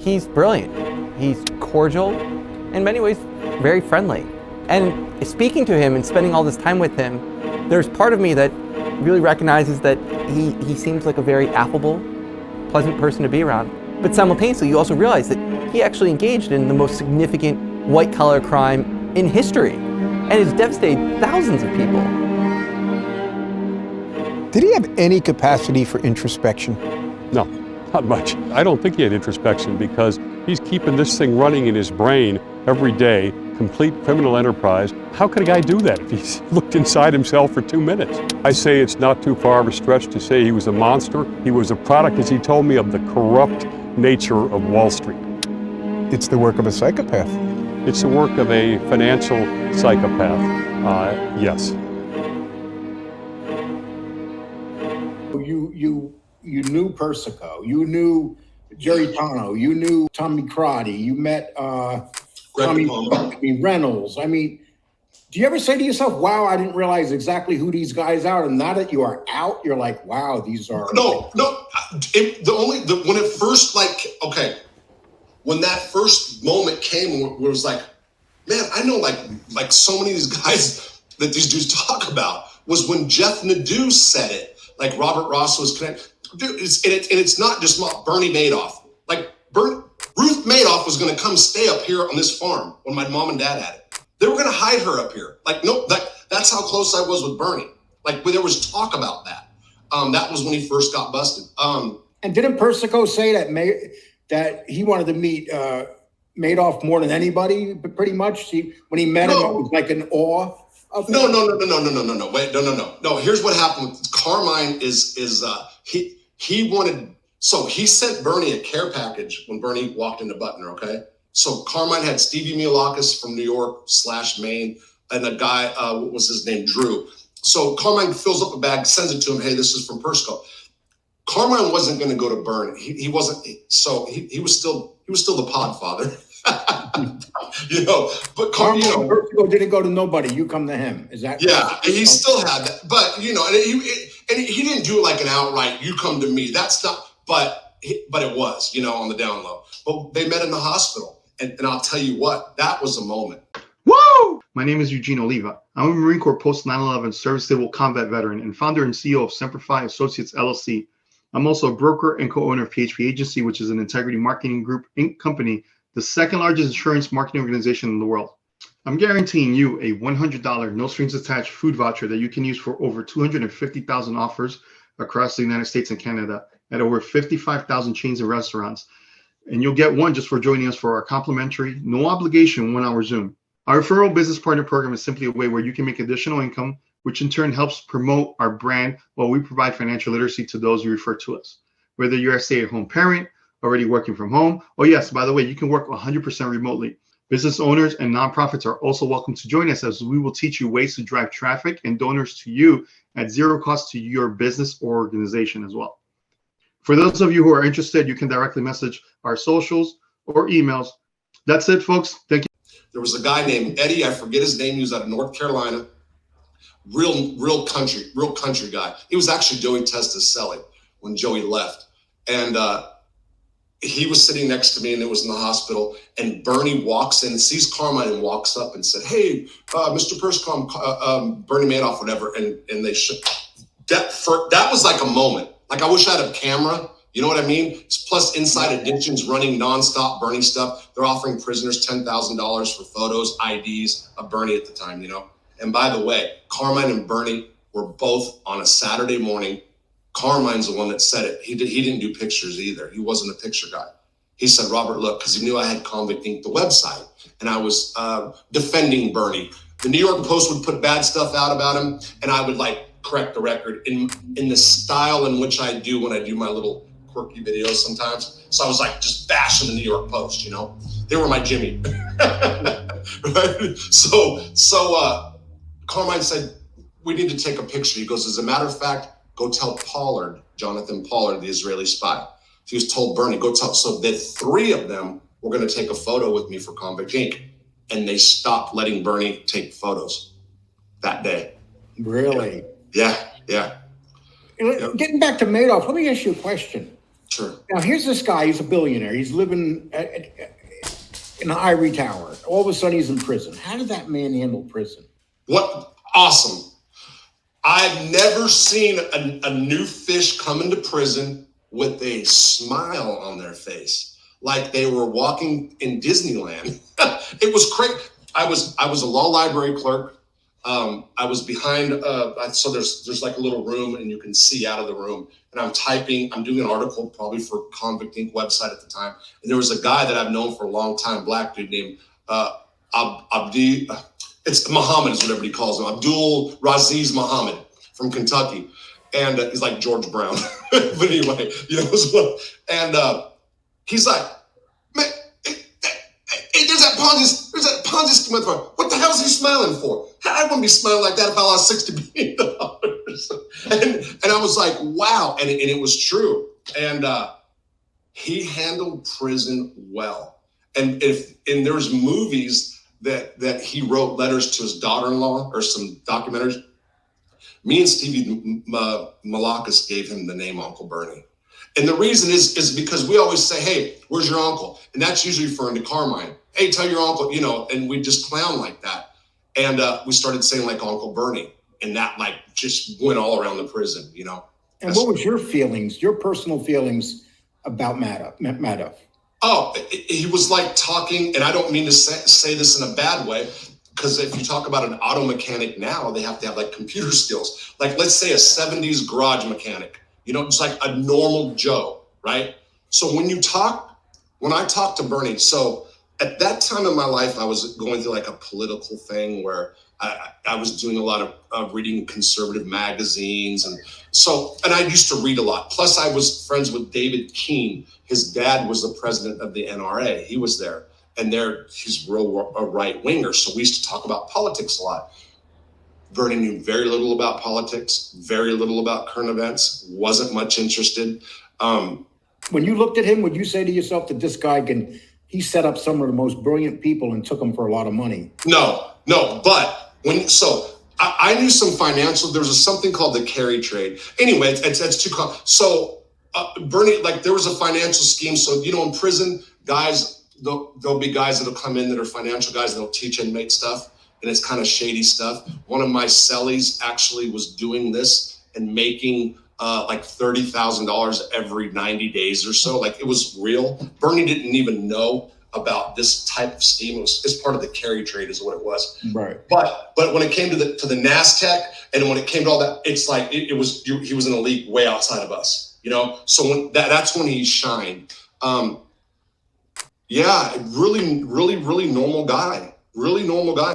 He's brilliant. He's cordial, in many ways, very friendly. And speaking to him and spending all this time with him, there's part of me that really recognizes that he seems like a very affable, pleasant person to be around. But simultaneously, you also realize that he actually engaged in the most significant white-collar crime in history and has devastated thousands of people. Did he have any capacity for introspection? No, not much. I don't think he had introspection because he's keeping this thing running in his brain every day, complete criminal enterprise. How could a guy do that if he's looked inside himself for 2 minutes? I say it's not too far of a stretch to say he was a monster. He was a product, as he told me, of the corrupt nature of Wall Street. It's the work of a psychopath. It's the work of a financial psychopath, yes. You knew Persico, you knew Jerry Tano, you knew Tommy Crotty, you met Tommy Reynolds. I mean, do you ever say to yourself, wow, I didn't realize exactly who these guys are, and now that you are out, you're like, wow, these are... No. When it first, when that first moment came where it was like, man, I know like so many of these guys that these dudes talk about, was when Jeff Nadeau said it, like Robert Ross was connected. Dude, it's not just Bernie Madoff. Like Ruth Madoff was going to come stay up here on this farm when my mom and dad had it. They were going to hide her up here. That's how close I was with Bernie. Like, there was talk about that. That was when he first got busted. And didn't Persico say that he wanted to meet Madoff more than anybody, but pretty much when he met him, it was like an awe of him? No. Wait, no. Here's what happened. Carmine he wanted, so he sent Bernie a care package when Bernie walked into Butner, okay? So Carmine had Stevie Miolakis from New York / Maine, and a guy, what was his name, Drew. So Carmine fills up a bag, sends it to him, hey, this is from Persico. Carmine wasn't going to go to Bernie. He wasn't, so he was still the podfather. But Carmine Persico didn't go to nobody. You come to him. Is that? Yeah, he still had that. But, and he didn't do it like an outright, you come to me. That's not, but it was, on the down low. But they met in the hospital. And I'll tell you what, that was a moment. Woo! My name is Eugene Oliva. I'm a Marine Corps post 9/11 service civil combat veteran and founder and CEO of Semperfi Associates LLC. I'm also a broker and co-owner of PHP Agency, which is an integrity marketing group Inc. company, the second largest insurance marketing organization in the world. I'm guaranteeing you a $100 no strings attached food voucher that you can use for over 250,000 offers across the United States and Canada at over 55,000 chains and restaurants. And you'll get one just for joining us for our complimentary, no obligation 1-hour Zoom. Our referral business partner program is simply a way where you can make additional income, which in turn helps promote our brand while we provide financial literacy to those who refer to us. Whether you're a stay-at-home parent, already working from home, oh yes, by the way, you can work 100% remotely. Business owners and nonprofits are also welcome to join us, as we will teach you ways to drive traffic and donors to you at zero cost to your business or organization as well. For those of you who are interested, you can directly message our socials or emails. That's it, folks. Thank you. There was a guy named Eddie, I forget his name, he was out of North Carolina. Real country guy. He was actually Joey Testacelli when Joey left. And he was sitting next to me, and it was in the hospital, and Bernie walks in, sees Carmine, and walks up and said, hey, Mr. Perscom, Bernie Madoff, whatever. And they shook. That was like a moment. Like, I wish I had a camera. You know what I mean? Plus Inside Addictions running nonstop Bernie stuff. They're offering prisoners $10,000 for photos, IDs of Bernie at the time, And by the way, Carmine and Bernie were both on a Saturday morning. Carmine's the one that said it. He didn't do pictures either. He wasn't a picture guy. He said, Robert, look, because he knew I had Convict Inc., the website, and I was defending Bernie. The New York Post would put bad stuff out about him, and I would correct the record in the style in which I do when I do my little quirky videos sometimes. So I was just bashing the New York Post, They were my Jimmy. Right? So Carmine said, we need to take a picture. He goes, as a matter of fact, go tell Pollard, Jonathan Pollard, the Israeli spy. He was told Bernie, go tell. So the three of them were going to take a photo with me for Convict Inc. And they stopped letting Bernie take photos that day. Really? Yeah. Getting back to Madoff, let me ask you a question. Sure. Now, here's this guy. He's a billionaire. He's living in an ivory tower. All of a sudden, he's in prison. How did that man handle prison? What awesome. I've never seen a new fish come into prison with a smile on their face, like they were walking in Disneyland. It was crazy. I was a law library clerk. I was behind, so there's like a little room and you can see out of the room. And I'm doing an article probably for Convict Inc. website at the time. And there was a guy that I've known for a long time, black dude named Abdi. It's Muhammad is what everybody calls him. Abdul Raziz Muhammad from Kentucky. And he's like George Brown. But anyway, and he's like, man, there's that Ponzi scheme. What the hell is he smiling for? I wouldn't be smiling like that if I lost $60 billion. And I was like, wow. And it was true. And he handled prison well. And there's movies that he wrote letters to his daughter-in-law or some documentaries. Me and Stevie Malakis gave him the name Uncle Bernie. And the reason is because we always say, hey, where's your uncle? And that's usually referring to Carmine. Hey, tell your uncle, and we just clown like that. And we started saying like Uncle Bernie. And that like just went all around the prison, And what was your feelings, your personal feelings about Madoff? Oh, he was like talking, and I don't mean to say this in a bad way, because if you talk about an auto mechanic now, they have to have like computer skills. Like let's say a 70s garage mechanic, just like a normal Joe, right? So when I talked to Bernie, so at that time in my life, I was going through like a political thing where I was doing a lot of reading conservative magazines. And I used to read a lot. Plus I was friends with David Keene. His dad was the president of the NRA. He was there. And he's a right winger. So we used to talk about politics a lot. Bernie knew very little about politics, very little about current events, wasn't much interested. When you looked at him, would you say to yourself that this guy he set up some of the most brilliant people and took them for a lot of money? No, but I knew some financial, there was something called the carry trade. Anyway, it's too common. So Bernie, like there was a financial scheme. So, in prison, guys, there'll be guys that'll come in that are financial guys that'll teach inmate stuff. And it's kind of shady stuff. One of my cellies actually was doing this and making like $30,000 every 90 days or so. Like it was real. Bernie didn't even know about this type of scheme. It's part of the carry trade is what it was. Right. But when it came to the NASDAQ and when it came to all that, it's like he was in a league way outside of us, So that's when he shined. Yeah, really, really, really normal guy. Really normal guy.